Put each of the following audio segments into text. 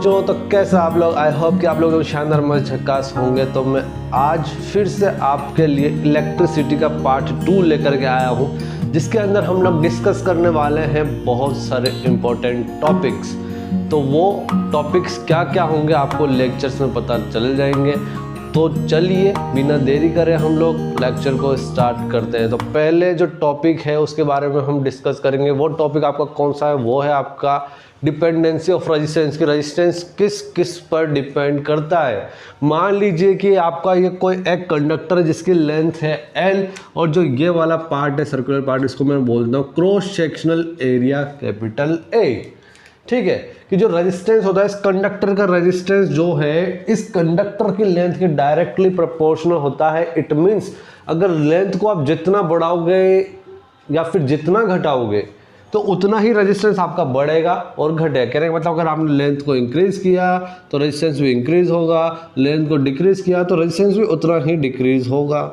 बच्चों, तो कैसे आप लोग? आई होप कि आप लोग शानदार मस्त झक्कास होंगे। तो मैं आज फिर से आपके लिए इलेक्ट्रिसिटी का पार्ट 2 लेकर के आया हूँ, जिसके अंदर हम लोग डिस्कस करने वाले हैं बहुत सारे इम्पोर्टेंट टॉपिक्स। तो वो टॉपिक्स क्या क्या होंगे आपको लेक्चर्स में पता चल जाएंगे। तो चलिए बिना देरी करे हम लोग लेक्चर को स्टार्ट करते हैं। तो पहले जो टॉपिक है उसके बारे में हम डिस्कस करेंगे। वो टॉपिक आपका कौन सा है? वो है आपका डिपेंडेंसी ऑफ रेजिस्टेंस की रेजिस्टेंस किस किस पर डिपेंड करता है। मान लीजिए कि आपका ये कोई एक कंडक्टर है जिसकी लेंथ है L, और जो ये वाला पार्ट है सर्कुलर पार्ट, इसको मैं बोलता हूँ cross sectional area capital A। ठीक है, कि जो रेजिस्टेंस होता है इस कंडक्टर का रेजिस्टेंस जो है इस कंडक्टर की लेंथ के डायरेक्टली प्रोपोर्शनल होता है। इट मीन्स अगर लेंथ को आप जितना बढ़ाओगे या फिर जितना घटाओगे तो उतना ही रेजिस्टेंस आपका बढ़ेगा और घटेगा। कहने का मतलब अगर आपने लेंथ को इंक्रीज किया तो रेजिस्टेंस भी इंक्रीज होगा, लेंथ को डिक्रीज किया तो रेजिस्टेंस भी उतना ही डिक्रीज होगा।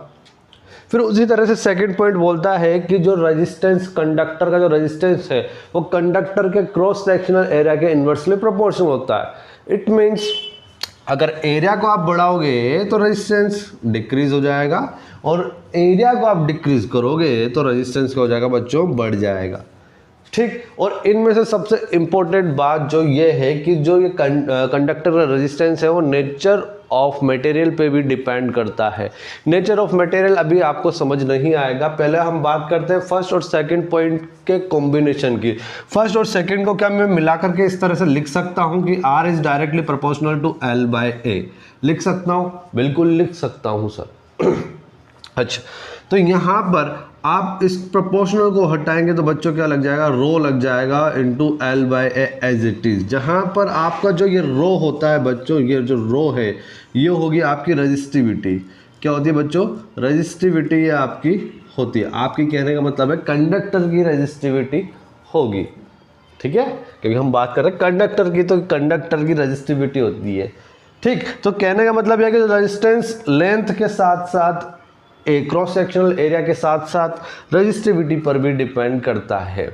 फिर उसी तरह से सेकंड पॉइंट बोलता है कि जो रेजिस्टेंस कंडक्टर का जो रेजिस्टेंस है वो कंडक्टर के क्रॉस सेक्शनल एरिया के इन्वर्सली प्रोपोर्शनल होता है। इट मीन्स अगर एरिया को आप बढ़ाओगे तो रेजिस्टेंस डिक्रीज हो जाएगा, और एरिया को आप डिक्रीज करोगे तो रेजिस्टेंस क्या हो जाएगा बच्चों? बढ़ जाएगा। ठीक, और इनमें से सबसे इम्पोर्टेंट बात जो ये है कि जो ये कंडक्टर का रेजिस्टेंस है वो नेचर ऑफ मटेरियल पे भी डिपेंड करता है। नेचर ऑफ मटेरियल अभी आपको समझ नहीं आएगा, पहले हम बात करते हैं फर्स्ट और सेकंड पॉइंट के कॉम्बिनेशन की। फर्स्ट और सेकंड को क्या मैं मिला करके इस तरह से लिख सकता हूँ कि R is directly proportional to L by A। लिख सकता हूँ? बिल्कुल लिख सकता हूँ सर। अच्छा, तो यहाँ पर आप इस प्रोपोर्शनल को हटाएंगे तो बच्चों क्या लग जाएगा? रो लग जाएगा into L by A as it is. जहाँ पर आपका जो ये रो होता है बच्चों, ये जो रो है ये होगी आपकी रजिस्टिविटी। क्या होती है बच्चों? रजिस्टिविटी ये आपकी होती है। आपकी कहने का मतलब है कंडक्टर की रजिस्टिविटी होगी। ठीक है, क्योंकि हम बात कर रहे हैं कंडक्टर की, तो कंडक्टर की रजिस्टिविटी होती है। ठीक, तो कहने का मतलब यह कि रेजिस्टेंस लेंथ के साथ साथ क्रॉस सेक्शनल एरिया के साथ साथ रजिस्टिविटी पर भी डिपेंड करता है।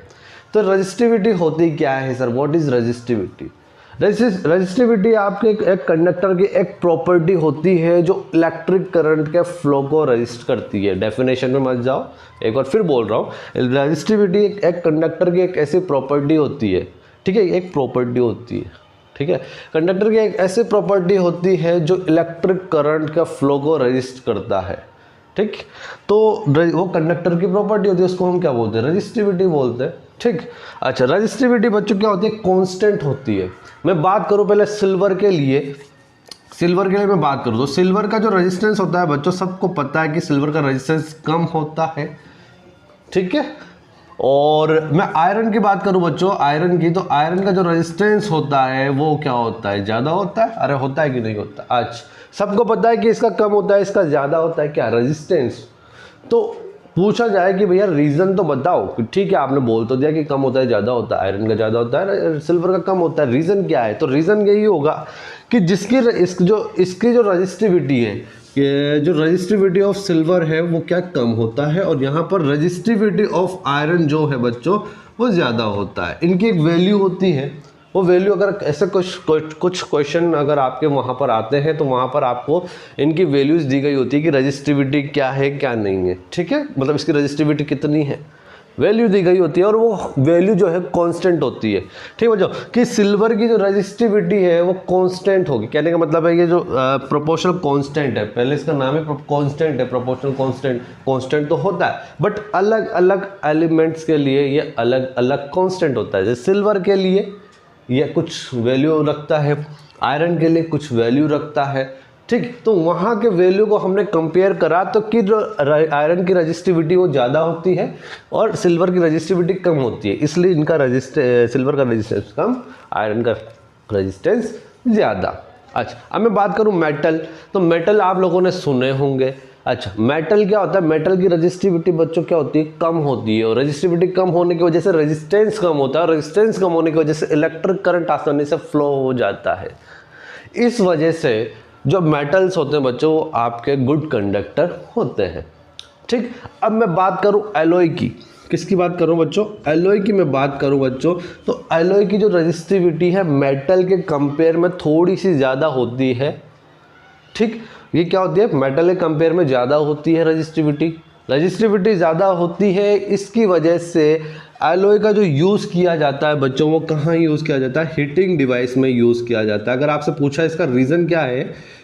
तो रजिस्टिविटी होती क्या है sir? What is resistivity? Resistivity आपके एक कंडक्टर की एक प्रॉपर्टी होती है जो इलेक्ट्रिक करंट के फ्लो को रजिस्ट करती है। डेफिनेशन में मत जाओ, एक बार फिर बोल रहा हूँ, रजिस्टिविटी एक कंडक्टर की एक ऐसी प्रॉपर्टी होती है। ठीक है, एक प्रॉपर्टी होती है। ठीक है, कंडक्टर की एक ऐसी प्रॉपर्टी होती है जो इलेक्ट्रिक करंट का फ्लो को रजिस्ट करता है। ठीक, तो वो कंडक्टर की प्रॉपर्टी होती है, उसको हम क्या बोलते हैं? रजिस्टिविटी बोलते हैं। ठीक, अच्छा, रजिस्टिविटी बच्चों क्या होती है? कांस्टेंट होती है। मैं बात करूं पहले सिल्वर के लिए। सिल्वर के लिए मैं बात करूं तो सिल्वर का जो रेजिस्टेंस होता है बच्चों, सबको पता है कि सिल्वर का रेजिस्टेंस कम होता है। ठीक है, और मैं आयरन की बात करूं बच्चों, आयरन की, तो आयरन का जो रेजिस्टेंस होता है वो क्या होता है? ज़्यादा होता है। अरे होता है कि नहीं होता? आज सबको पता है कि इसका कम होता है, इसका ज़्यादा होता है। क्या रेजिस्टेंस? तो पूछा जाए कि भैया रीज़न तो बताओ। ठीक है, आपने बोल तो दिया कि कम होता है, ज़्यादा होता है, आयरन का ज़्यादा होता है, सिल्वर का कम होता है। रीज़न क्या है? तो रीज़न यही होगा कि इसकी जो रजिस्टिविटी है, कि जो रजिस्टिविटी ऑफ सिल्वर है वो क्या कम होता है, और यहाँ पर रजिस्टिविटी ऑफ आयरन जो है बच्चों वो ज़्यादा होता है। इनकी एक वैल्यू होती है। वो वैल्यू अगर ऐसे कुछ क्वेश्चन अगर आपके वहाँ पर आते हैं तो वहाँ पर आपको इनकी वैल्यूज़ दी गई होती है कि रजिस्टिविटी क्या है क्या नहीं है। ठीक है, मतलब इसकी रजिस्टिविटी कितनी है, वैल्यू दी गई होती है, और वो वैल्यू जो है कांस्टेंट होती है। ठीक है बच्चों, कि सिल्वर की जो रजिस्टिविटी है वो कांस्टेंट होगी। कहने का मतलब है ये जो प्रोपोर्शनल कांस्टेंट है, पहले इसका नाम है कांस्टेंट है, प्रोपोर्शनल कांस्टेंट। कांस्टेंट तो होता है बट अलग अलग एलिमेंट्स के लिए ये अलग अलग कांस्टेंट होता है। जैसे सिल्वर के लिए ये कुछ वैल्यू रखता है, आयरन के लिए कुछ वैल्यू रखता है। ठीक, तो वहाँ के वैल्यू को हमने कंपेयर करा तो कि जो आयरन की रजिस्टिविटी वो ज़्यादा होती है और सिल्वर की रजिस्टिविटी कम होती है, इसलिए इनका सिल्वर का रेजिस्टेंस कम, आयरन का रेजिस्टेंस ज़्यादा। अच्छा, अब मैं बात करूँ मेटल, तो मेटल आप लोगों ने सुने होंगे। अच्छा, मेटल क्या होता है? मेटल की रजिस्टिविटी बच्चों क्या होती है? कम होती है, और रजिस्टिविटी कम होने की वजह से रेजिस्टेंस कम होता है, और रेजिस्टेंस कम होने की वजह से इलेक्ट्रिक करंट आसानी से फ्लो हो जाता है। इस वजह से जो मेटल्स होते हैं बच्चों आपके गुड कंडक्टर होते हैं। ठीक, अब मैं बात करूं एलॉय की। किसकी बात करूं बच्चों, एलॉय की मैं बात करूं बच्चों, तो एलॉय की जो रजिस्टिविटी है मेटल के कंपेयर में थोड़ी सी ज़्यादा होती है। ठीक, ये क्या होती है, मेटल के कंपेयर में ज़्यादा होती है रजिस्टिविटी ज़्यादा होती है। इसकी वजह से एलॉय का जो यूज़ किया जाता है बच्चों, वो कहाँ यूज़ किया जाता है, हीटिंग डिवाइस में यूज़ किया जाता है। अगर आपसे पूछा इसका रीज़न क्या है,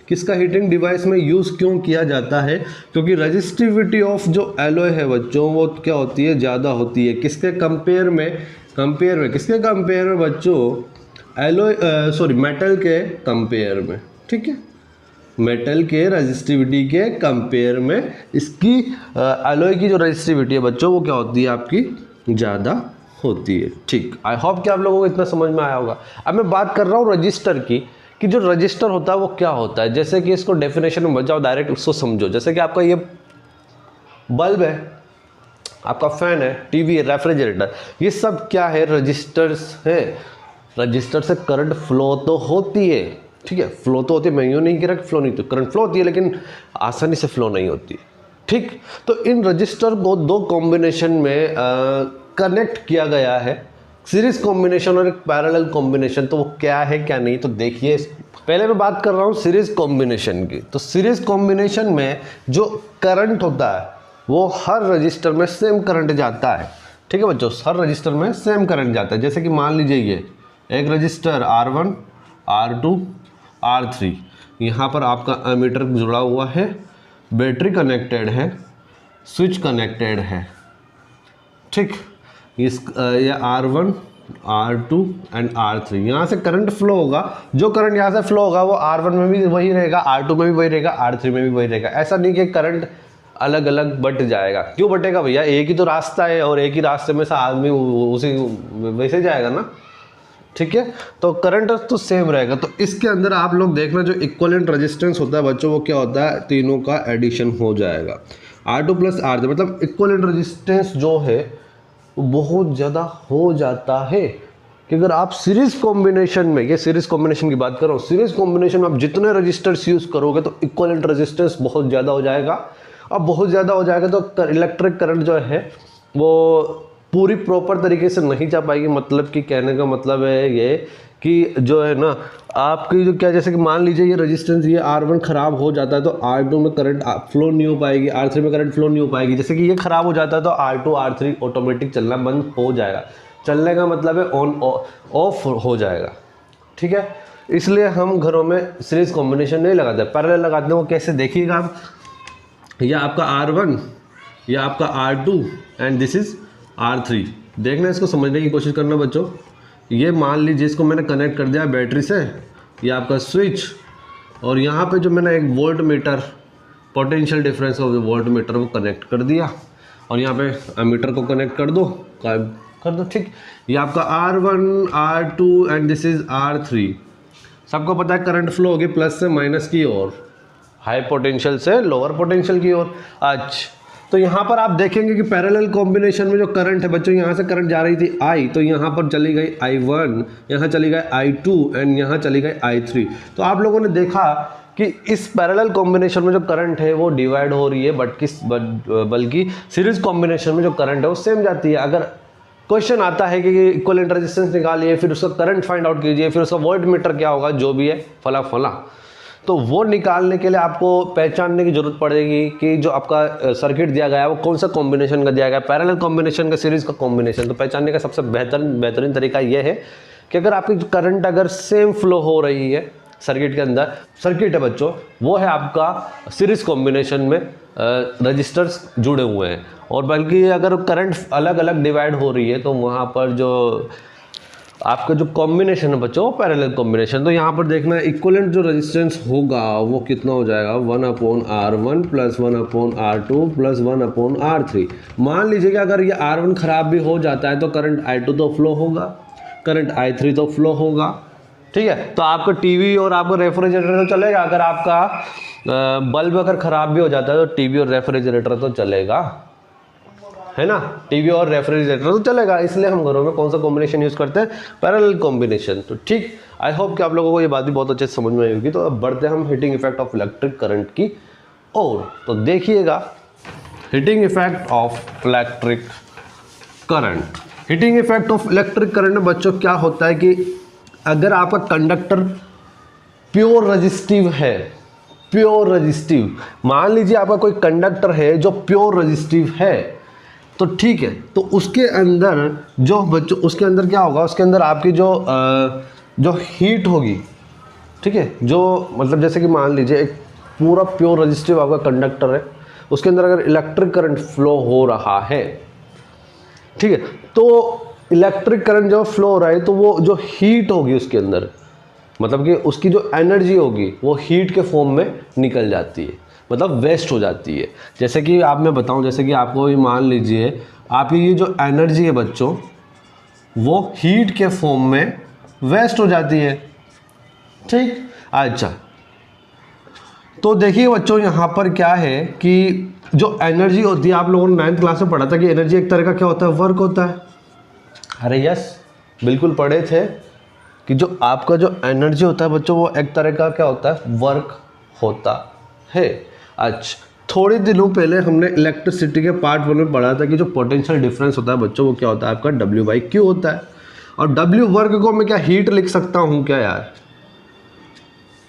किसका हीटिंग डिवाइस में यूज़ क्यों किया जाता है, क्योंकि रजिस्टिविटी ऑफ जो एलॉय है बच्चों वो क्या होती है, ज़्यादा होती है। किसके कंपेयर में किसके कंपेयर में बच्चों, एलॉय मेटल के कंपेयर में। ठीक है, मेटल के रजिस्टिविटी के कंपेयर में इसकी एलॉय की जो रजिस्टिविटी है बच्चों वो क्या होती है, आपकी ज़्यादा होती है। ठीक, आई होप कि आप लोगों को इतना समझ में आया होगा। अब मैं बात कर रहा हूँ रजिस्टर की, कि जो रजिस्टर होता है वो क्या होता है। जैसे कि इसको डेफिनेशन में बचाओ, डायरेक्ट उसको समझो। जैसे कि आपका ये बल्ब है, आपका फैन है, टीवी है, रेफ्रिजरेटर, ये सब क्या है, रजिस्टर्स है। रजिस्टर से करंट फ्लो तो होती है, ठीक है, फ्लो तो होती है, मैं यूँ नहीं कह रहा कि फ्लो नहीं, तो करंट फ्लो होती है लेकिन आसानी से फ्लो नहीं होती। ठीक, तो इन रजिस्टर को दो कॉम्बिनेशन में कनेक्ट किया गया है, सीरीज कॉम्बिनेशन और एक पैरेलल कॉम्बिनेशन। तो वो क्या है क्या नहीं, तो देखिए। पहले मैं बात कर रहा हूँ सीरीज कॉम्बिनेशन की। तो सीरीज कॉम्बिनेशन में जो करंट होता है वो हर रजिस्टर में सेम करंट जाता है। ठीक है बच्चों, हर रजिस्टर में सेम करंट जाता है। जैसे कि मान लीजिए ये एक रजिस्टर R1, R2, R3, यहाँ पर आपका एमीटर जुड़ा हुआ है, बैटरी कनेक्टेड है, स्विच कनेक्टेड है। ठीक, ये R1, R2 एंड R3, यहाँ से करंट फ्लो होगा। जो करंट यहाँ से फ्लो होगा वो R1 में भी वही रहेगा, R2 में भी वही रहेगा, R3 में भी वही रहेगा। ऐसा नहीं कि करंट अलग अलग बट जाएगा। क्यों बटेगा भैया, एक ही तो रास्ता है और एक ही रास्ते में से आदमी उसी वैसे जाएगा ना। ठीक है, तो करंट तो सेम रहेगा। तो इसके अंदर आप लोग देखना, जो इक्विवेलेंट रेजिस्टेंस होता है बच्चों वो क्या होता है, तीनों का एडिशन हो जाएगा। R2 प्लस R3 मतलब इक्विवेलेंट रेजिस्टेंस जो है वो बहुत ज़्यादा हो जाता है। कि अगर आप सीरीज कॉम्बिनेशन में, ये सीरीज कॉम्बिनेशन की बात कर रहा हूँ, सीरीज कॉम्बिनेशन में आप जितने रजिस्टर्स यूज़ करोगे तो इक्विवेलेंट रेजिस्टेंस बहुत ज़्यादा हो जाएगा। अब बहुत ज़्यादा हो जाएगा तो इलेक्ट्रिक करंट जो है वो पूरी प्रॉपर तरीके से नहीं जा पाएगी। मतलब कि कहने का मतलब है ये कि जो है ना आपकी जो क्या, जैसे कि मान लीजिए ये रेजिस्टेंस ये R1 ख़राब हो जाता है तो R2 में करंट फ्लो नहीं हो पाएगी, R3 में करंट फ्लो नहीं हो पाएगी। जैसे कि ये ख़राब हो जाता है तो R2 R3 ऑटोमेटिक चलना बंद हो जाएगा। चलने का मतलब है ऑन ऑफ हो जाएगा। ठीक है, इसलिए हम घरों में सीरीज कॉम्बिनेशन नहीं लगाते, पैरेलल लगाते हैं। वो कैसे देखिएगा आप, यह आपका R1, यह आपका R2 and this is R3। देखना, इसको समझने की कोशिश करना बच्चों। ये मान लीजिए इसको मैंने कनेक्ट कर दिया बैटरी से, ये आपका स्विच, और यहाँ पे जो मैंने एक volt meter, potential difference of the volt meter को कनेक्ट कर दिया, और यहाँ पे एमीटर को कनेक्ट कर दो। ठीक, ये आपका R1, R2 and this is R3। सबको पता है करंट फ्लो होगी प्लस से माइनस की ओर, हाई पोटेंशियल से लोअर पोटेंशियल की ओर। अच्छा, तो यहाँ पर आप देखेंगे कि पैरेलल कॉम्बिनेशन में जो करंट है बच्चों, यहाँ से करंट जा रही थी I, तो यहाँ पर चली गई I1, यहाँ चली गई I2 एंड यहाँ चली गई I3। तो आप लोगों ने देखा कि इस पैरेलल कॉम्बिनेशन में जो करंट है वो डिवाइड हो रही है, बल्कि सीरीज कॉम्बिनेशन में जो करंट है वो सेम जाती है। अगर क्वेश्चन आता है कि इक्विवेलेंट रेजिस्टेंस निकालिए, फिर उसका करंट फाइंड आउट कीजिए, फिर उसका वोल्ट मीटर क्या होगा, जो भी है फला फला, तो वो निकालने के लिए आपको पहचानने की जरूरत पड़ेगी कि जो आपका सर्किट दिया गया है वो कौन सा कॉम्बिनेशन का दिया गया है, पैरेलल कॉम्बिनेशन का, सीरीज का कॉम्बिनेशन। तो पहचानने का सबसे बेहतरीन तरीका ये है कि अगर आपकी करंट अगर सेम फ्लो हो रही है सर्किट के अंदर, सर्किट है बच्चों वो है आपका सीरीज कॉम्बिनेशन में रजिस्टर्स जुड़े हुए हैं, और बल्कि अगर करंट अलग अलग डिवाइड हो रही है तो वहाँ पर जो आपका जो कॉम्बिनेशन है बच्चों वो पैरेलल कॉम्बिनेशन। तो यहाँ पर देखना इक्विवेलेंट जो रेजिस्टेंस होगा वो कितना हो जाएगा, 1/R1 plus 1/R2 plus 1/R3। मान लीजिए कि अगर ये R1 खराब भी हो जाता है तो करंट I2 तो फ्लो होगा, करंट I3 तो फ्लो होगा। ठीक है, तो आपका टीवी और आपका रेफ्रिजरेटर तो चलेगा। अगर आपका बल्ब अगर ख़राब भी हो जाता है तो टीवी और रेफ्रिजरेटर तो चलेगा, है ना, टीवी और रेफ्रिजरेटर तो चलेगा। इसलिए हम घरों में कौन सा कॉम्बिनेशन यूज़ करते हैं, पैरेलल कॉम्बिनेशन। तो ठीक, आई होप कि आप लोगों को ये बात भी बहुत अच्छे से समझ में आई होगी। तो अब बढ़ते हैं हम heating effect of electric current की ओर। तो देखिएगा heating effect of electric current. Heating effect of electric current में बच्चों क्या होता है कि अगर आपका कंडक्टर प्योर रेजिस्टिव है, प्योर रेजिस्टिव, मान लीजिए आपका कोई कंडक्टर है जो प्योर रेजिस्टिव है, तो ठीक है, तो उसके अंदर जो बच्चों उसके अंदर क्या होगा, उसके अंदर आपकी जो हीट होगी, ठीक है, जो मतलब जैसे कि मान लीजिए एक पूरा प्योर रेजिस्टिव आपका कंडक्टर है, उसके अंदर अगर इलेक्ट्रिक करंट फ्लो हो रहा है, ठीक है, तो इलेक्ट्रिक करंट जो फ्लो हो रहा है तो वो जो हीट होगी उसके अंदर, मतलब कि उसकी जो एनर्जी होगी वो हीट के फॉर्म में निकल जाती है, मतलब वेस्ट हो जाती है। जैसे कि आप मैं बताऊं, जैसे कि आपको ये मान लीजिए आपकी ये जो एनर्जी है बच्चों वो हीट के फॉर्म में वेस्ट हो जाती है, ठीक। अच्छा, तो देखिए बच्चों यहाँ पर क्या है कि जो एनर्जी होती है, आप लोगों ने 9th क्लास में पढ़ा था कि एनर्जी एक तरह का क्या होता है, वर्क होता है। अरे यस, बिल्कुल पढ़े थे कि जो आपका जो एनर्जी होता है बच्चों वो एक तरह का क्या होता है, वर्क होता है। अच्छा, थोड़े दिनों पहले हमने इलेक्ट्रिसिटी के पार्ट 1 में पढ़ा था कि जो पोटेंशियल डिफरेंस होता है बच्चों वो क्या होता है, आपका W/Q होता है। और W वर्क को मैं क्या हीट लिख सकता हूँ क्या यार,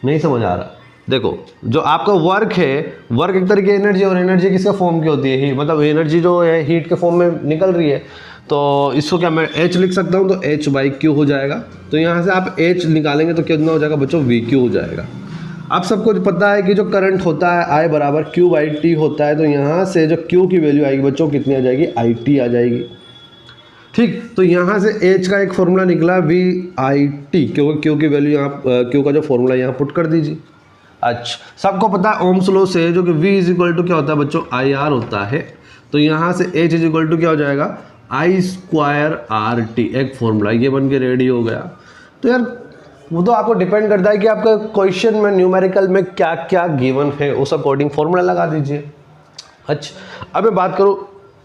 नहीं समझ आ रहा। देखो जो आपका वर्क है, वर्क एक तरह की एनर्जी, और एनर्जी किसका फॉर्म की होती है, मतलब एनर्जी जो है हीट के फॉर्म में निकल रही है, तो इसको क्या मैं H लिख सकता हूँ, तो H/Q हो जाएगा। तो यहाँ से आप H निकालेंगे तो कितना हो जाएगा बच्चों, VQ हो जाएगा। आप सबको पता है कि जो करंट होता है I = Q/T होता है, तो यहाँ से जो Q की वैल्यू आएगी बच्चों कितनी आ जाएगी, IT आ जाएगी, ठीक। तो यहाँ से H का एक फॉर्मूला निकला VIT, क्योंकि Q की वैल्यू यहाँ, Q का जो फॉर्मूला यहाँ पुट कर दीजिए। अच्छा, सबको पता है ओम्स लॉ से जो कि V = क्या होता है बच्चों, IR होता है। तो यहाँ से H = क्या हो जाएगा, I²RT, एक फॉर्मूला ये बन के रेडी हो गया। तो यार वो तो आपको डिपेंड करता है कि आपका क्वेश्चन में न्यूमेरिकल में क्या क्या गिवन है, उस अकॉर्डिंग फॉर्मूला लगा दीजिए। अच्छा, अब मैं बात करूँ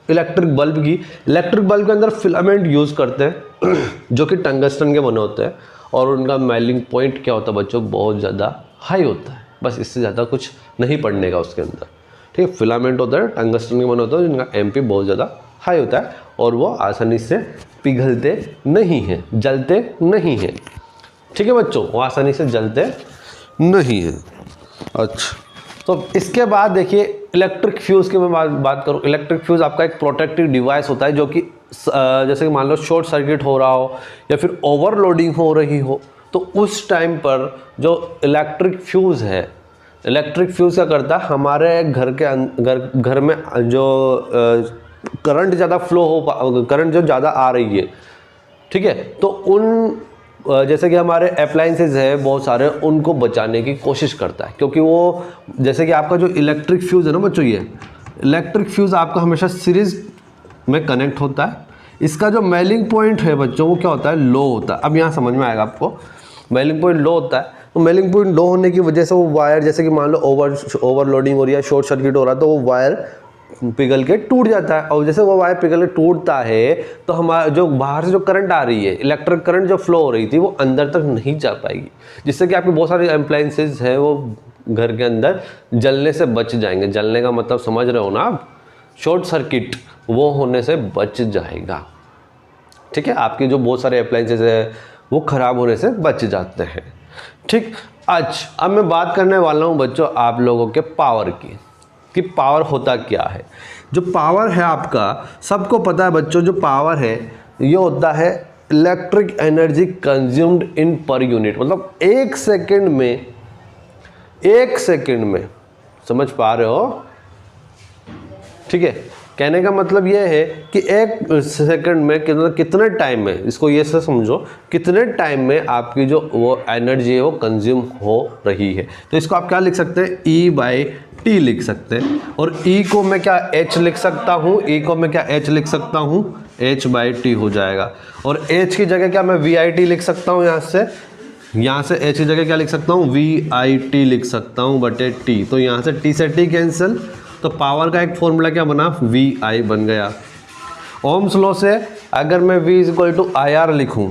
इलेक्ट्रिक बल्ब की। इलेक्ट्रिक बल्ब के अंदर फिलामेंट यूज़ करते हैं जो कि टंगस्टन के बने होते हैं, और उनका मेल्टिंग पॉइंट क्या होता है बच्चों, बहुत ज़्यादा हाई होता है। बस इससे ज़्यादा कुछ नहीं पढ़ने का उसके अंदर, ठीक है। फिलामेंट होता है, टंगस्टन के बने होते हैं, जिनका MP बहुत ज़्यादा हाई होता है, और वो आसानी से पिघलते नहीं हैं, जलते नहीं हैं, ठीक है बच्चों, वो आसानी से जलते नहीं हैं। अच्छा, तो इसके बाद देखिए इलेक्ट्रिक फ्यूज़ की मैं बात करूँ। इलेक्ट्रिक फ्यूज़ आपका एक प्रोटेक्टिव डिवाइस होता है जो कि जैसे कि मान लो शॉर्ट सर्किट हो रहा हो या फिर ओवरलोडिंग हो रही हो, तो उस टाइम पर जो इलेक्ट्रिक फ्यूज़ है, इलेक्ट्रिक फ्यूज़ क्या करता है, हमारे घर में जो करंट ज़्यादा फ्लो हो, करंट जो ज़्यादा आ रही है, ठीक है, तो उन जैसे कि हमारे अप्लायंसेज है बहुत सारे, उनको बचाने की कोशिश करता है, क्योंकि वो जैसे कि आपका जो इलेक्ट्रिक फ्यूज़ है ना बच्चों, ये इलेक्ट्रिक फ्यूज़ आपका हमेशा सीरीज़ में कनेक्ट होता है। इसका जो मेल्टिंग पॉइंट है बच्चों वो क्या होता है, लो होता है। अब यहाँ समझ में आएगा आपको, मेल्टिंग पॉइंट लो होता है। तो मेल्टिंग पॉइंट लो होने की वजह से वो वायर, जैसे कि मान लो ओवरलोडिंग हो रही है, शॉर्ट सर्किट हो रहा है, तो वो वायर पिघल के टूट जाता है। और जैसे वो वायर पिघल के टूटता है तो हमारा जो बाहर से जो करंट आ रही है, इलेक्ट्रिक करंट जो फ्लो हो रही थी, वो अंदर तक नहीं जा पाएगी, जिससे कि आपके बहुत सारे अप्लायंसेज हैं वो घर के अंदर जलने से बच जाएंगे। जलने का मतलब समझ रहे हो ना आप, शॉर्ट सर्किट वो होने से बच जाएगा, ठीक है। आपके जो बहुत सारे अप्लायंसेज है वो ख़राब होने से बच जाते हैं, ठीक। अच्छा, अब मैं बात करने वाला हूँ बच्चों आप लोगों के पावर की, कि पावर होता क्या है। जो पावर है आपका, सबको पता है बच्चों, जो पावर है ये होता है electric energy consumed in per unit, मतलब एक सेकंड में, समझ पा रहे हो, ठीक है। कहने का मतलब ये है कि एक सेकंड में कितने टाइम में, इसको ये से समझो, कितने टाइम में आपकी जो वो एनर्जी है वो कंज्यूम हो रही है। तो इसको आप क्या लिख सकते हैं, E/T लिख सकते हैं। और E को मैं क्या H लिख सकता हूँ, E को मैं क्या H लिख सकता हूँ, H/T हो जाएगा। और H की जगह क्या मैं VIT लिख सकता हूँ, यहाँ से H की जगह क्या लिख सकता हूँ, VIT लिख सकता हूँ बटे T। तो यहाँ से T से T कैंसिल, तो पावर का एक फॉर्मूला क्या बना, VI बन गया। ओम्स लॉ से अगर मैं V = IR लिखूं,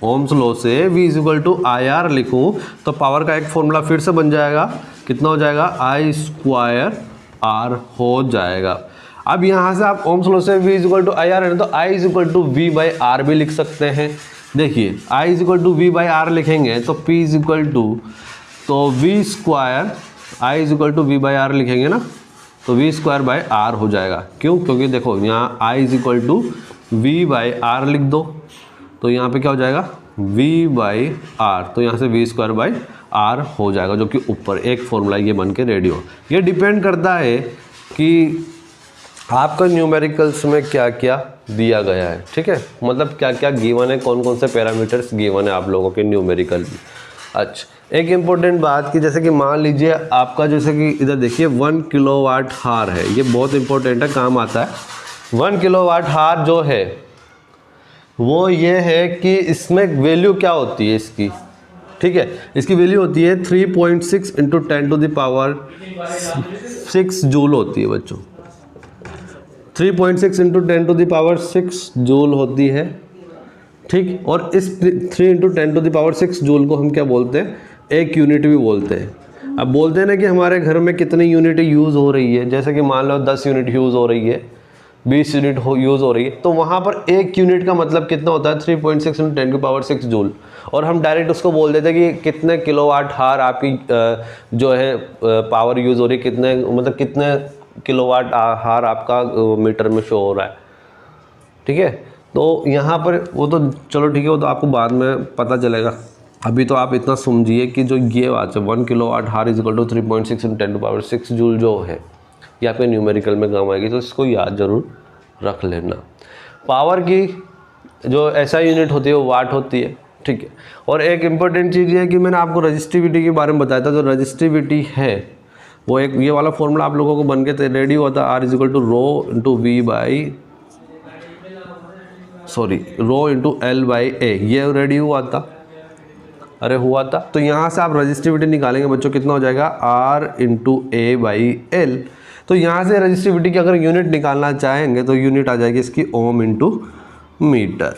ओम्स लॉ से V = IR लिखूं, तो पावर का एक फॉर्मूला फिर से बन जाएगा, कितना हो जाएगा, I² R हो जाएगा। अब यहाँ से आप ओम्स लॉ से V equal to I R है तो I equal to V by R भी लिख सकते हैं। देखिए I equal to V by R लिखेंगे तो P इक्वल टू तो V square I equal to V by R लिखेंगे ना तो वी स्क्वायर बाई आर हो जाएगा। क्यों? क्योंकि देखो यहाँ I equal to V by R लिख दो तो यहाँ पे क्या हो जाएगा v बाई आर, तो यहाँ से वी स्क्वायर बाई आर हो जाएगा जो कि ऊपर एक फॉर्मूला ये बन के रेडी हो। ये डिपेंड करता है कि आपका न्यूमेरिकल्स में क्या क्या दिया गया है, ठीक है, मतलब क्या क्या गिवन है, कौन कौन से पैरामीटर्स गिवन है आप लोगों के न्यूमेरिकल में। अच्छा, एक इम्पोर्टेंट बात कि जैसे कि मान लीजिए आपका जैसे कि इधर देखिए 1 किलोवाट हार है, ये बहुत इंपॉर्टेंट है, काम आता है। 1 किलोवाट हार जो है वो ये है कि इसमें वैल्यू क्या होती है इसकी, ठीक है, इसकी वैल्यू होती है 3.6 into 10 to the power 6 joule होती है बच्चों। 3.6 into 10 to the power 6 joule होती है, ठीक। और इस 3 into 10 to the power 6 joule को हम क्या बोलते हैं, एक यूनिट भी बोलते हैं। अब बोलते हैं ना कि हमारे घर में कितनी यूनिट यूज़ हो रही है, जैसे कि मान लो 10 यूनिट यूज़ हो रही है, 20 यूनिट यूज़ हो रही है, तो वहाँ पर एक यूनिट का मतलब कितना होता है 3.6 इंटू 10 की पावर 6 जूल। और हम डायरेक्ट उसको बोल देते हैं कि कितने किलोवाट हार आपकी जो है पावर यूज़ हो रही है, कितने मतलब कितने किलोवाट हार आपका मीटर में शो हो रहा है, ठीक है। तो यहाँ पर वो तो चलो ठीक है, वो तो आपको बाद में पता चलेगा। अभी तो आप इतना समझिए कि जो ये बात है 1 kilowatt hour is equal to 3.6 into 10 to power 6 joule जो है, ये आपके न्यूमेरिकल में काम आएगी, तो इसको याद ज़रूर रख लेना। पावर की जो ऐसा यूनिट होती है वो वाट होती है, ठीक है। और एक इम्पॉर्टेंट चीज़ ये है कि मैंने आपको रजिस्टिविटी के बारे में बताया था, जो रजिस्टिविटी है वो एक ये वाला फॉर्मूला आप लोगों को बन के रेडी हुआ था, R is equal to rho into V by rho into L by A, ये रेडी हुआ था, अरे हुआ था। तो यहाँ से आप रजिस्टिविटी निकालेंगे बच्चों, कितना हो जाएगा R into A by L. तो यहाँ से रजिस्टिविटी की अगर यूनिट निकालना चाहेंगे तो यूनिट आ जाएगी इसकी ओम इंटू मीटर,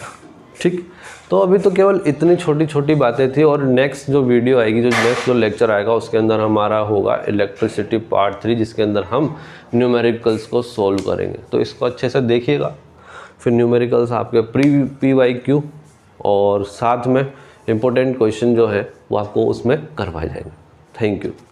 ठीक। तो अभी तो केवल इतनी छोटी छोटी बातें थी, और नेक्स्ट जो वीडियो आएगी, जो नेक्स्ट जो लेक्चर आएगा उसके अंदर हमारा होगा इलेक्ट्रिसिटी पार्ट 3, जिसके अंदर हम न्यूमेरिकल्स को सोल्व करेंगे। तो इसको अच्छे से देखिएगा, फिर न्यूमेरिकल्स आपके PYQ और साथ में इम्पोर्टेंट क्वेश्चन जो है वो आपको उसमें करवाए जाएंगे। Thank you.